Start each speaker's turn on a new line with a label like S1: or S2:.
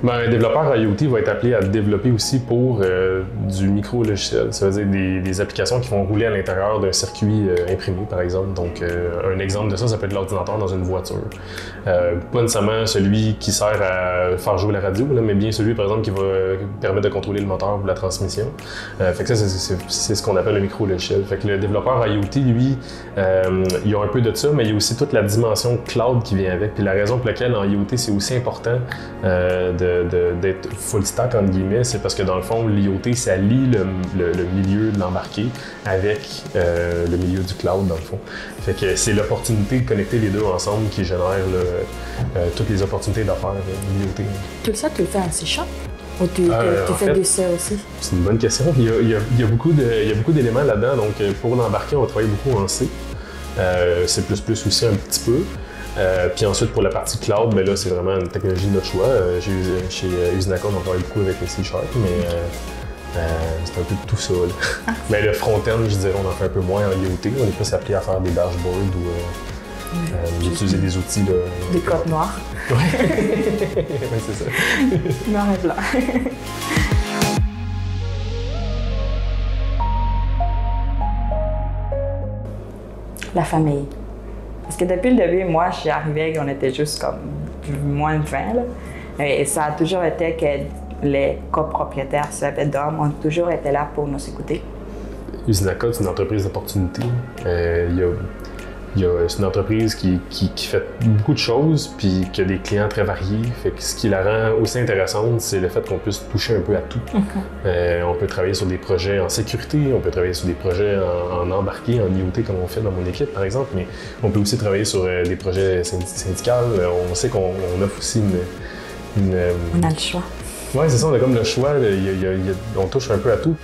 S1: Ben, un développeur IoT va être appelé à développer aussi pour du micro-logiciel. Ça veut dire des applications qui vont rouler à l'intérieur d'un circuit imprimé, par exemple. Donc, un exemple de ça, ça peut être l'ordinateur dans une voiture. Pas nécessairement celui qui sert à faire jouer la radio, là, mais bien celui, par exemple, qui va permettre de contrôler le moteur ou la transmission. Fait que ça, c'est ce qu'on appelle le micro-logiciel. Fait que le développeur IoT, lui, il y a un peu de ça, mais il y a aussi toute la dimension cloud qui vient avec. Puis la raison pour laquelle en IoT, c'est aussi important d'être full stack, entre guillemets, c'est parce que dans le fond, l'IoT, ça lie le milieu de l'embarqué avec le milieu du cloud, dans le fond. Fait que c'est l'opportunité de connecter les deux ensemble qui génère toutes les opportunités d'affaires l'IoT.
S2: Tout ça, tu le fais en C# ou tu fais du C aussi? C'est
S1: une bonne question. Il y a beaucoup d'éléments là-dedans. Donc, pour l'embarquer, on va travailler beaucoup en C. C++ aussi un petit peu. Puis ensuite, pour la partie cloud, mais là, c'est vraiment une technologie de notre choix. Chez Usinacode, on travaille beaucoup avec le C#, mais c'est un peu de tout ça. Mais le front-end, je dirais, on en fait un peu moins en IoT. On est plus appelé à faire des dashboards ou utiliser des outils.
S2: Des codes noirs.
S1: Oui, ouais, c'est ça.
S2: Noir et blanc. La famille. Parce que depuis le début, moi, je suis arrivée, on était juste comme moins de 20. Là. Et ça a toujours été que les copropriétaires, d'hommes, ont toujours été là pour nous écouter.
S1: Usinacode, c'est une entreprise d'opportunité. C'est une entreprise qui fait beaucoup de choses puis qui a des clients très variés. Fait que ce qui la rend aussi intéressante, c'est le fait qu'on puisse toucher un peu à tout. On peut travailler sur des projets en sécurité, on peut travailler sur des projets en embarqué, en IoT comme on fait dans mon équipe par exemple, mais on peut aussi travailler sur des projets syndicaux. On sait qu'on offre aussi
S2: On a le choix.
S1: Oui, c'est ça, on a comme le choix, on touche un peu à tout.